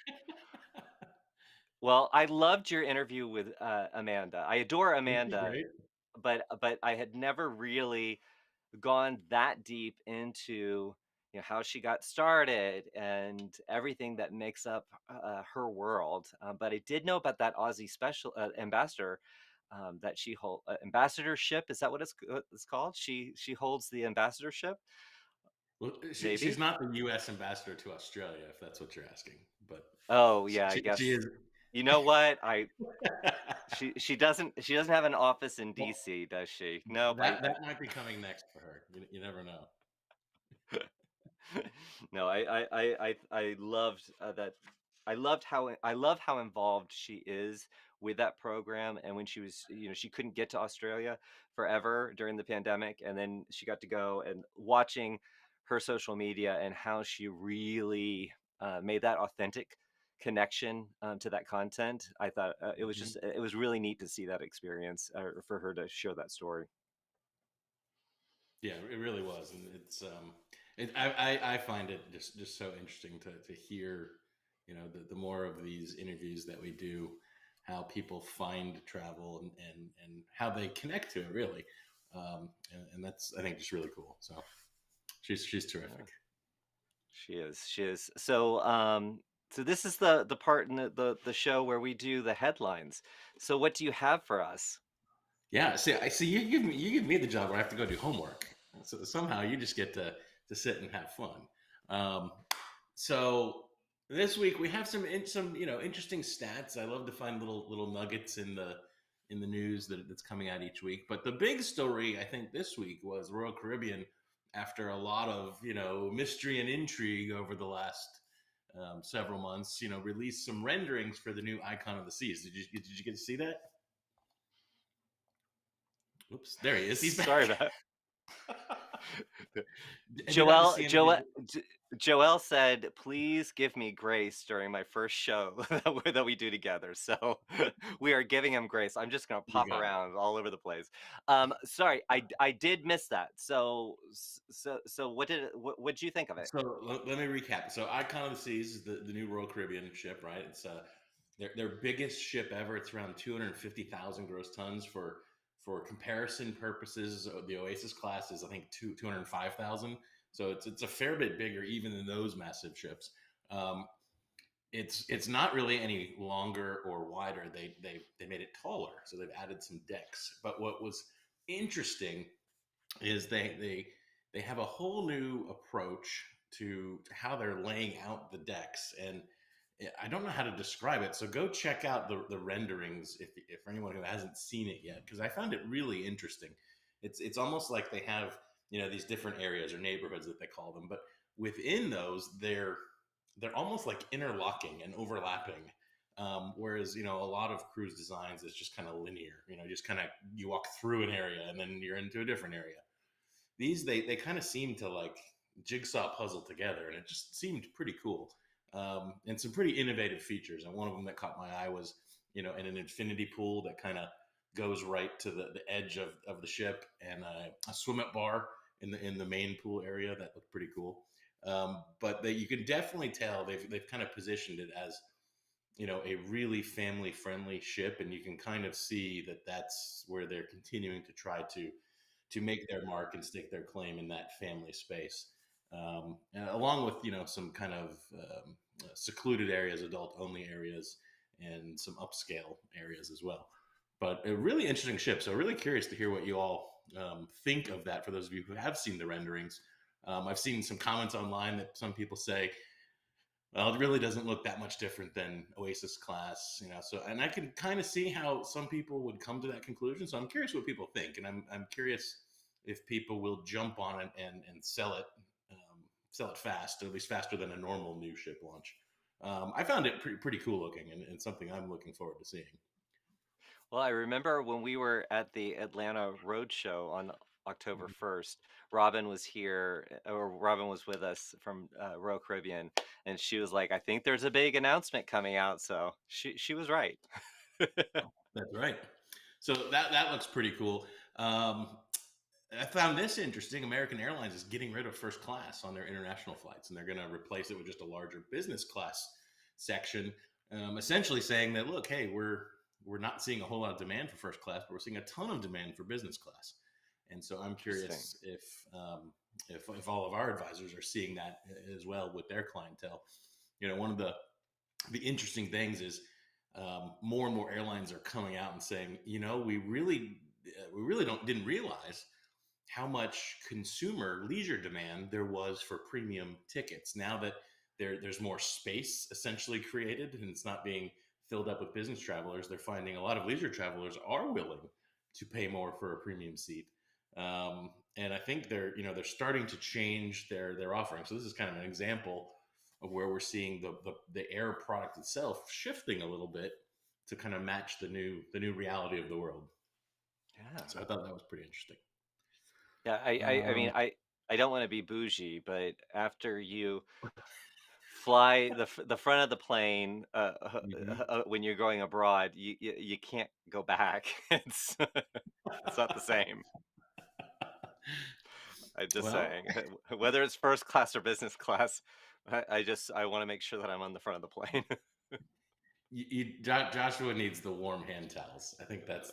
Well, I loved your interview with Amanda. I adore Isn't she Amanda, great? but I had never really gone that deep into how she got started and everything that makes up her world. But I did know about that Aussie special ambassador that she hold ambassadorship. Is that what it's called? She holds the ambassadorship, Well, she's maybe. not the U.S. ambassador to Australia, if that's what you're asking. But Oh yeah, I she guess. is. You know what? She doesn't have an office in Well, DC, does she? Nope. that might be coming next for her. You never know. No, I loved that. I love how involved she is with that program. And when she was, she couldn't get to Australia forever during the pandemic, and then she got to go, and watching her social media and how she really made that authentic connection to that content. I thought it was really neat to see that experience, for her to share that story. Yeah, it really was, and it's I find it just so interesting to hear, the more of these interviews that we do, how people find travel and how they connect to it really, and that's I think just really cool. So she's Yeah, terrific. she is. So this is the part in the show where we do the headlines. So what do you have for us? Yeah, see, I see you give me the job where I have to go do homework. So somehow you just get to sit and have fun. Um, so this week we have some interesting stats. I love to find little nuggets in the news that's coming out each week. But the big story I think this week was Royal Caribbean, after a lot of mystery and intrigue over the last several months, released some renderings for the new Icon of the Seas. Did you get to see that? Oops, there he is. He's Sorry back. about Did not Joel. see him. Joel said, "Please give me grace during my first show that we do together." So we are giving him grace. I'm just gonna You pop got it. around all over the place. Sorry, I did miss that. So what did you think of it? So let me recap. So Icon of the Seas is the new Royal Caribbean ship, right? It's their biggest ship ever. It's around 250,000 gross tons. For comparison purposes, the Oasis class is I think 205,000. So it's a fair bit bigger even than those massive ships. Um, it's not really any longer or wider. They made it taller, so they've added some decks. But what was interesting is they have a whole new approach to how they're laying out the decks, and I don't know how to describe it. So go check out the renderings if for anyone who hasn't seen it yet, because I found it really interesting. It's almost like they have these different areas or neighborhoods that they call them, but within those they're almost like interlocking and overlapping. Whereas a lot of cruise designs is just kind of linear. Just kind of you walk through an area and then you're into a different area. These they kind of seem to like jigsaw puzzle together, and it just seemed pretty cool. And some pretty innovative features. And one of them that caught my eye was in an infinity pool that kind of goes right to the edge of the ship, and a swim up bar in the main pool area that looked pretty cool. But you can definitely tell they've kind of positioned it as a really family friendly ship, and you can kind of see that that's where they're continuing to try to make their mark and stake their claim in that family space, and along with some kind of secluded areas, adult only areas, and some upscale areas as well. But a really interesting ship. So really curious to hear what you all think of that. For those of you who have seen the renderings, I've seen some comments online that some people say, well, it really doesn't look that much different than Oasis class, So, and I can kind of see how some people would come to that conclusion. So, I'm curious what people think, and I'm curious if people will jump on it and sell it fast, or at least faster than a normal new ship launch. I found it pretty cool looking, and something I'm looking forward to seeing. Well, I remember when we were at the Atlanta Road Show on October 1st. Robin was here, or Robin was with us from Royal Caribbean, and she was like, "I think there's a big announcement coming out." So she was right. That's right. So that looks pretty cool. Um, I found this interesting. American Airlines is getting rid of first class on their international flights, and they're going to replace it with just a larger business class section. Essentially saying that, look, hey, we're not seeing a whole lot of demand for first class, but we're seeing a ton of demand for business class. And so I'm Interesting. curious if all of our advisors are seeing that as well with their clientele. One of the interesting things is more and more airlines are coming out and saying, we really didn't realize how much consumer leisure demand there was for premium tickets. Now that there's more space essentially created and it's not being filled up with business travelers, they're finding a lot of leisure travelers are willing to pay more for a premium seat. And I think they're starting to change their offering. So this is kind of an example of where we're seeing the air product itself shifting a little bit to kind of match the new reality of the world. Yeah. So I thought that was pretty interesting. Yeah, I mean, Um, I don't want to be bougie, but after you fly the front of the plane mhm. when you're going abroad, you can't go back. It's not the same. I'm just Well, saying, whether it's first class or business class, I want to make sure that I'm on the front of the plane. Joshua needs the warm hand towels. I think that's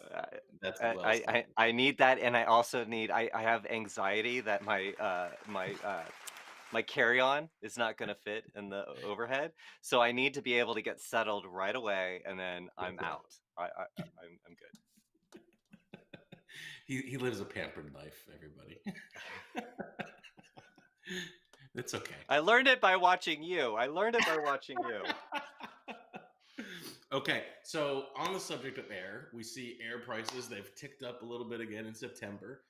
I, well I said. I I need that, and I also need I have anxiety that my carry-on is not going to fit in the overhead, so I need to be able to get settled right away, and then I'm Okay. out. I'm good. He lives a pampered life, everybody. It's okay. I learned it by watching you. I learned it by watching you. Okay, so on the subject of air, we see air prices, they've ticked up a little bit again in September.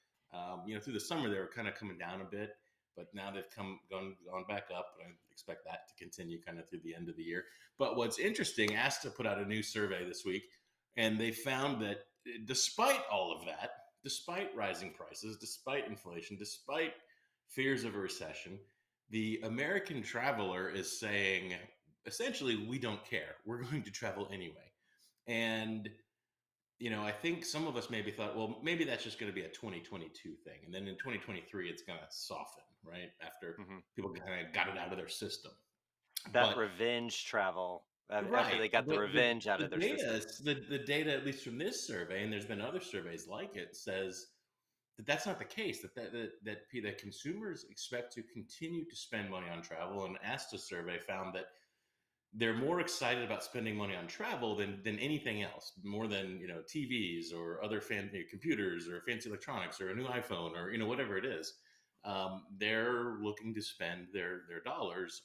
Through the summer they were kind of coming down a bit, but now they've gone back up, and I expect that to continue kind of through the end of the year. But what's interesting, ASTA put out a new survey this week, and they found that despite all of that, despite rising prices, despite inflation, despite fears of a recession, the American traveler is saying, essentially, we don't care. We're going to travel anyway. And, I think some of us maybe thought, well, maybe that's just going to be a 2022 thing. And then in 2023, it's going to soften, right? After Hmm. people kind of got it out of their system. That But, revenge travel after right. they got the But revenge out the of their data, system. the data, at least from this survey, and there's been other surveys like it, says that that's not the case. That consumers expect to continue to spend money on travel. And ASTA survey found that they're more excited about spending money on travel than anything else, more than TVs or other computers or fancy electronics or a new iPhone or whatever it is. They're looking to spend their dollars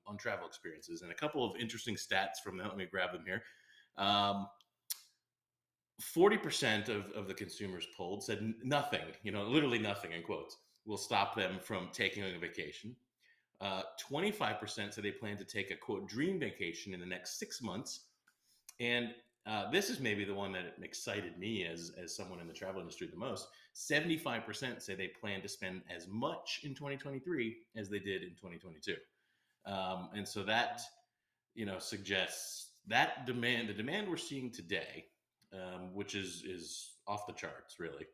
on travel experiences. And a couple of interesting stats from that. Let me grab them here. 40% of the consumers polled said nothing, literally nothing in quotes, will stop them from taking a vacation. 25% said they plan to take a quote dream vacation in the next 6 months. And this is maybe the one that excited me as someone in the travel industry the most. 75% say they plan to spend as much in 2023 as they did in 2022. And so that suggests that the demand we're seeing today, which is off the charts really,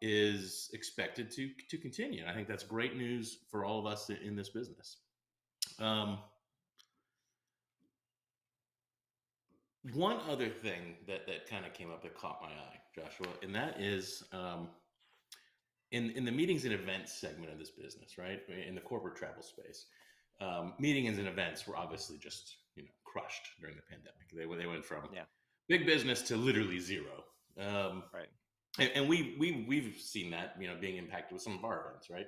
is expected to continue. And I think that's great news for all of us in this business. Um, One other thing that kind of came up that caught my eye, Joshua, and that is in the meetings and events segment of this business, right? In the corporate travel space, meetings and events were obviously just crushed during the pandemic. They went from Yeah, big business to literally zero. Um, right. and we've seen that being impacted with some of our events, right?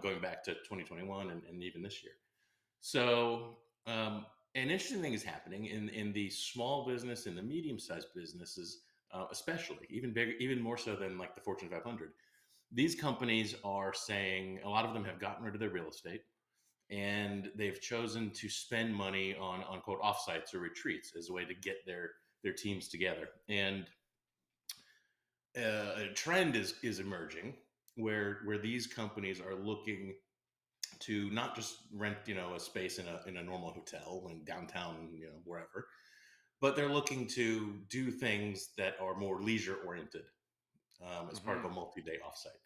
Going back to 2021 and even this year. So an interesting thing is happening in the small business and the medium sized businesses, especially even bigger, even more so than like the Fortune 500. These companies are saying a lot of them have gotten rid of their real estate, and they've chosen to spend money on quote offsites or retreats as a way to get their teams together. And a trend is emerging where these companies are looking to not just rent, a space in a normal hotel in downtown, wherever, but they're looking to do things that are more leisure oriented, as part of Hmm. a multi-day offsite.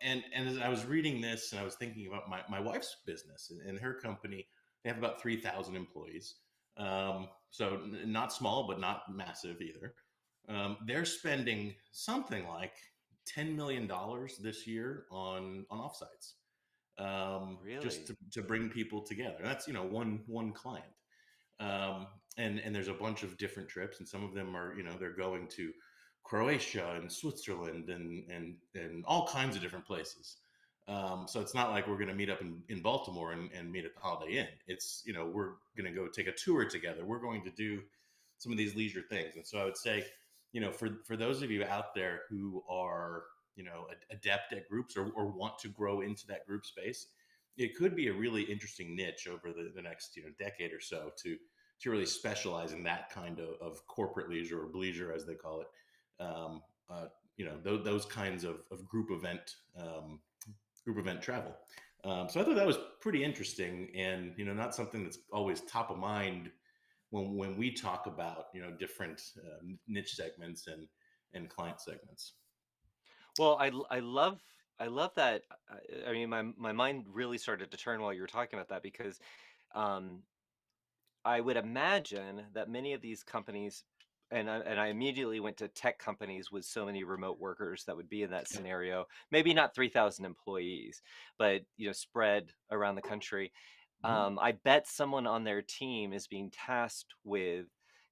And as I was reading this, and I was thinking about my wife's business and her company, they have about 3,000 employees. So not small, but not massive either. They're spending something like $10 million this year on offsites, just Really? to bring people together. That's one client, um, and there's a bunch of different trips, and some of them are, they're going to Croatia and Switzerland and all kinds of different places. So it's not like we're going to meet up in Baltimore and meet at the Holiday Inn. It's, we're going to go take a tour together. We're going to do some of these leisure things. And so I would say, for those of you out there who are, adept at groups, or want to grow into that group space, it could be a really interesting niche over the next, decade or so, to really specialize in that kind of corporate leisure, or bleisure as they call it. Those kinds of group event travel. So I thought that was pretty interesting, and not something that's always top of mind when we talk about different niche segments and client segments. Well, I love that. I mean, my mind really started to turn while you were talking about that because um, I would imagine that many of these companies, and I immediately went to tech companies with so many remote workers that would be in that Yep. scenario. Maybe not 3,000 employees, but spread around the country. Mhm. I bet someone on their team is being tasked with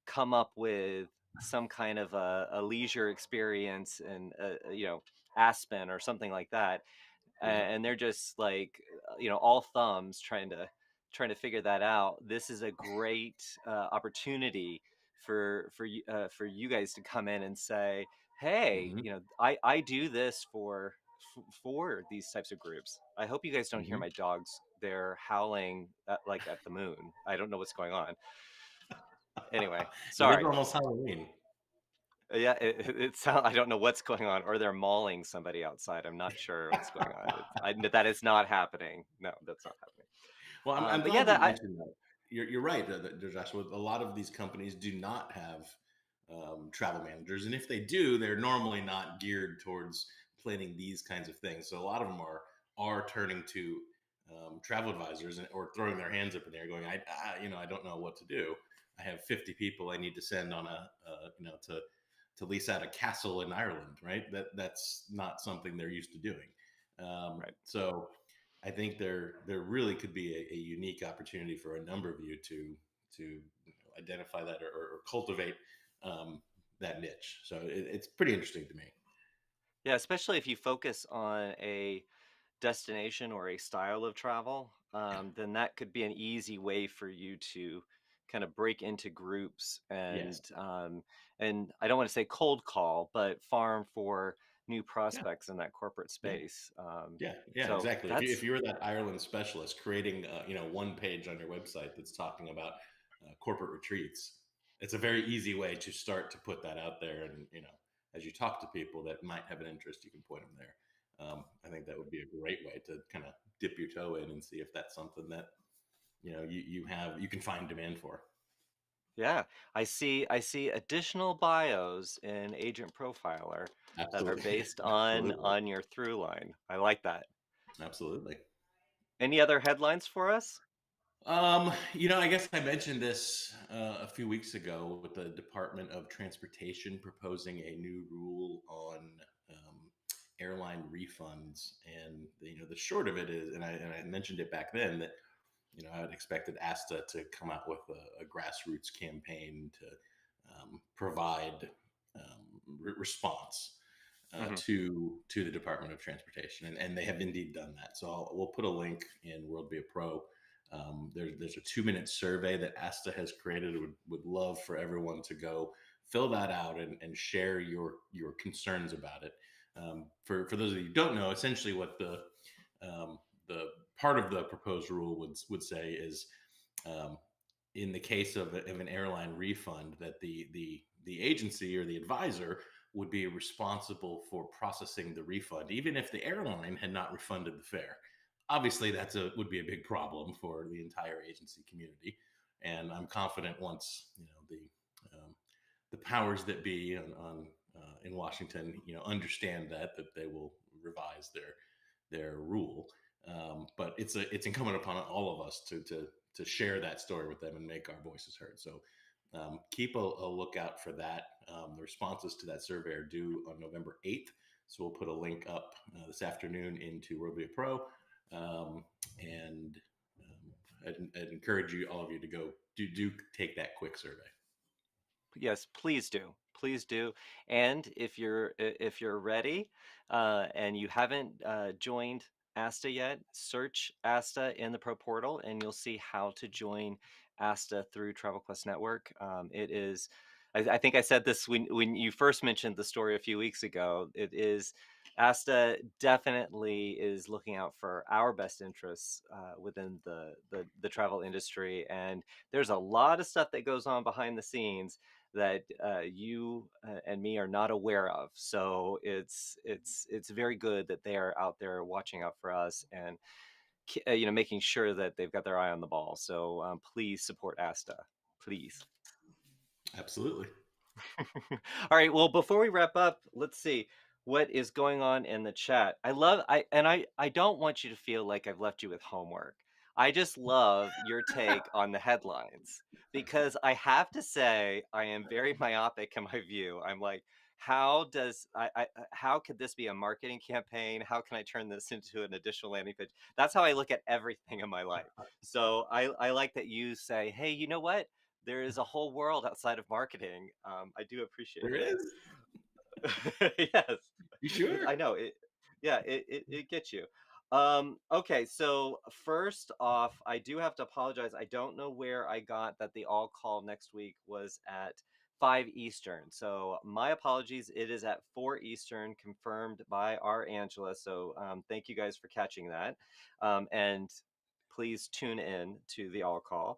come up with some kind of a leisure experience and Aspen or something like that, Yep. and they're just like all thumbs trying to figure that out. This is a great opportunity for you guys to come in and say, hey, Mhm. I do this for these types of groups. I hope you guys don't hear Mhm. my dogs. They're howling like at the moon. I don't know what's going on. Anyway, It is sorry. almost Halloween. Yeah, it sound I don't know what's going on, or they're mauling somebody outside. I'm not sure what's going on. That is not happening. No, that's not happening. Well, I'm But yeah, glad you mentioned that. You're right, Joshua. A lot of these companies do not have travel managers, and if they do, they're normally not geared towards planning these kinds of things. So a lot of them are turning to travel advisors, or throwing their hands up in the air, going, I don't know what to do. I have 50 people I need to send on to lease out a castle in Ireland, right? That's not something they're used to doing. right. So I think there really could be a unique opportunity for a number of you to identify that, or cultivate um, that niche. So it's pretty interesting to me. Yeah, especially if you focus on a destination or a style of travel, Yeah, then that could be an easy way for you to kind of break into groups yes, and I don't want to say cold call, but farm for new yeah, prospects in that corporate yeah. space. Yeah, So exactly. If that's you're that Ireland specialist, creating one page on your website that's talking about corporate retreats, it's a very easy way to start to put that out there. And as you talk to people that might have an interest, you can point them there. I think that would be a great way to kind of dip your toe in and see if that's something that you can find demand for. yeah, I see additional bios in Agent Profiler that are Absolutely, based on absolutely, your through line. I like that. absolutely. Any other headlines for us? I guess I mentioned this a few weeks ago, with the Department of Transportation proposing a new rule on um, airline refunds, and the short of it is, and I mentioned it back then, that I had expected ASTA to come out with a grassroots campaign to provide response Hmm. to the Department of Transportation, and they have indeed done that. So we'll put a link in WorldVia Pro. There's a 2-minute survey that ASTA has created. Would love for everyone to go fill that out and share your concerns about it. For those of you who don't know, essentially what the part of the proposed rule would say is, um, in the case of an airline refund, that the agency or the advisor would be responsible for processing the refund, even if the airline had not refunded the fare. Obviously, would be a big problem for the entire agency community, and I'm confident once the powers that be on in Washington, understand that they will revise their rule. But it's incumbent upon all of us to share that story with them and make our voices heard. So keep a lookout for that. The responses to that survey are due on November 8th. So we'll put a link up this afternoon into WorldVia Pro. And I'd encourage all of you to go do take that quick survey. Yes, please do. Please do. And if you're ready and you haven't joined ASTA yet, search ASTA in the Pro Portal and you'll see how to join ASTA through Travel Quest Network. It is, I think I said this when you first mentioned the story a few weeks ago. It is ASTA definitely is looking out for our best interests within the travel industry, and there's a lot of stuff that goes on behind the scenes that you and me are not aware of. So it's very good that they are out there watching out for us and making sure that they've got their eye on the ball. So please support ASTA, please. Absolutely. All right. Well, before we wrap up, let's see what is going on in the chat. I don't want you to feel like I've left you with homework. I just love your take on the headlines because I have to say I am very myopic in my view. I'm like, how could this be a marketing campaign? How can I turn this into an additional landing page? That's how I look at everything in my life. So I like that you say, hey, you know what? There is a whole world outside of marketing. I do appreciate There is. that. Yes, You sure? I know it. Yeah, it gets you. Okay, so first off, I do have to apologize. I don't know where I got that the all call next week was at 5 Eastern. So my apologies. It is at 4 Eastern, confirmed by our Angela. So thank you guys for catching that. And please tune in to the all call.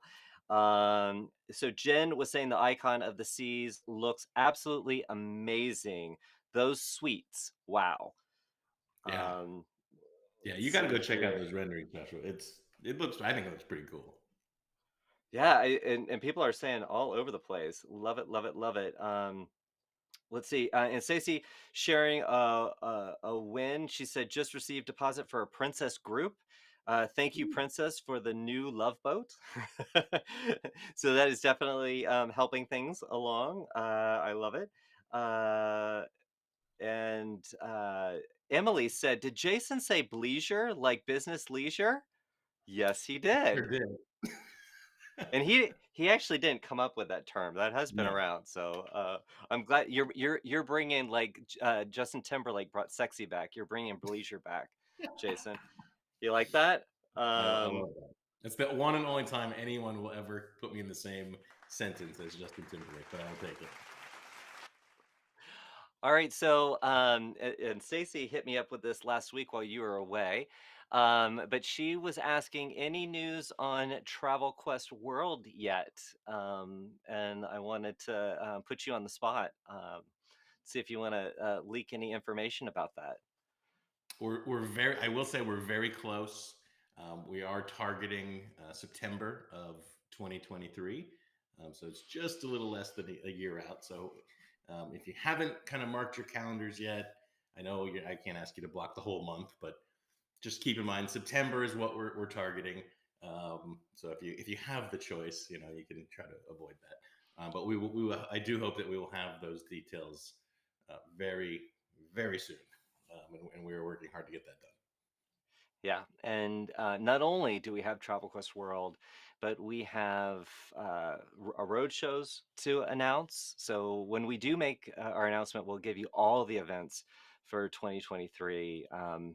So Jen was saying the icon of the seas looks absolutely amazing. Those suites, wow. Yeah. Um, Yeah, let's you got to go see check out here. those renderings, Joshua. I think it looks pretty cool. Yeah, and people are saying all over the place. Love it, love it, love it. Let's see. And Stacey sharing a win. She said just received deposit for a Princess group. Thank you, Ooh. Princess, for the new love boat. So that is definitely helping things along. I love it. And Emily said, "Did Jason say bleisure like business leisure?" Yes, he Sure did. did. And he actually didn't come up with that term. That has been No. around. So I'm glad you're bringing like Justin Timberlake brought sexy back. You're bringing bleisure back, Jason. You like that? I love that. That's the one and only time anyone will ever put me in the same sentence as Justin Timberlake, but I'll take it. All right, so and Stacy hit me up with this last week while you were away, but she was asking any news on Travel Quest World yet, and I wanted to put you on the spot, see if you want to leak any information about that. I will say we're very close. We are targeting September of 2023. So it's just a little less than a year out. So if you haven't kind of marked your calendars yet, I know I can't ask you to block the whole month, but just keep in mind September is what we're targeting. So if you have the choice, you can try to avoid that. But I do hope that we will have those details very, very soon. And we are working hard to get that done. Yeah, and not only do we have Travel Quest World, but we have road shows to announce. So when we do make our announcement, we'll give you all the events for 2023.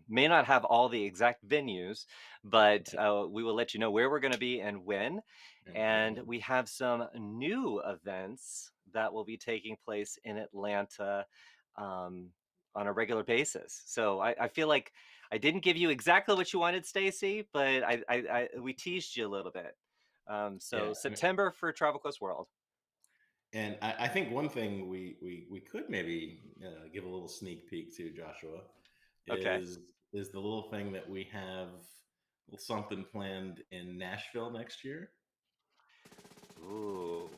May not have all the exact venues, but we will let you know where we're going to be and when. And And we have some new events that will be taking place in Atlanta on a regular basis. So I feel like I didn't give you exactly what you wanted, Stacy, but we teased you a little bit. yeah, So September for Travel Quest World. And I think one thing we could maybe give a little sneak peek to, Joshua, Okay. is the little thing that we have something planned in Nashville next year. Ooh.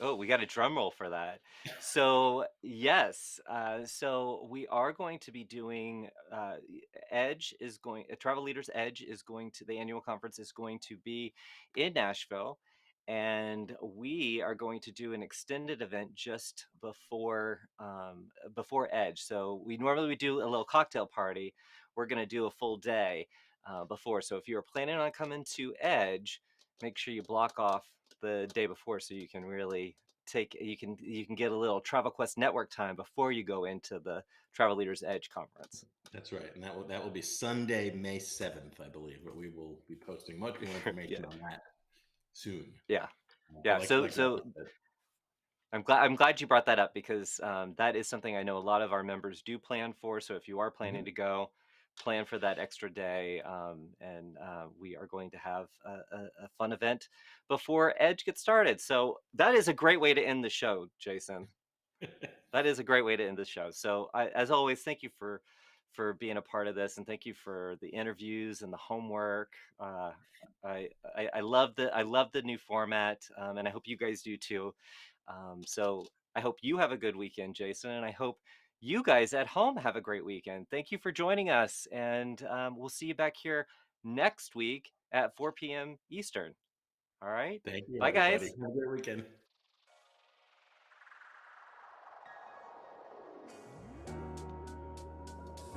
Oh, we got a drum roll for that. So yes, so we are going to be doing Travel Leaders Edge is going to the annual conference is going to be in Nashville, and we are going to do an extended event just before Edge. So we normally would do a little cocktail party. We're going to do a full day before. So if you're planning on coming to Edge, make sure you block off the day before so you can really you can get a little Travel Quest network time before you go into the Travel Leaders Edge conference. That's right, and that will be Sunday, May 7th, I believe. But we will be posting much more Yeah, information on that soon. yeah, But yeah. like So like so Joshua said, I'm glad you brought that up because that is something I know a lot of our members do plan for. So if you are planning mhm. to go, plan for that extra day, and we are going to have a fun event before Edge gets started. So that is a great way to end the show, Jason. That is a great way to end the show. So, as always, thank you for being a part of this, and thank you for the interviews and the homework. Uh, I love the new format, and I hope you guys do too. So I hope you have a good weekend, Jason, and I hope you guys at home have a great weekend. Thank you for joining us, and we'll see you back here next week at 4 p.m. Eastern. All right, Thank you, bye, everybody. guys. Have a great weekend.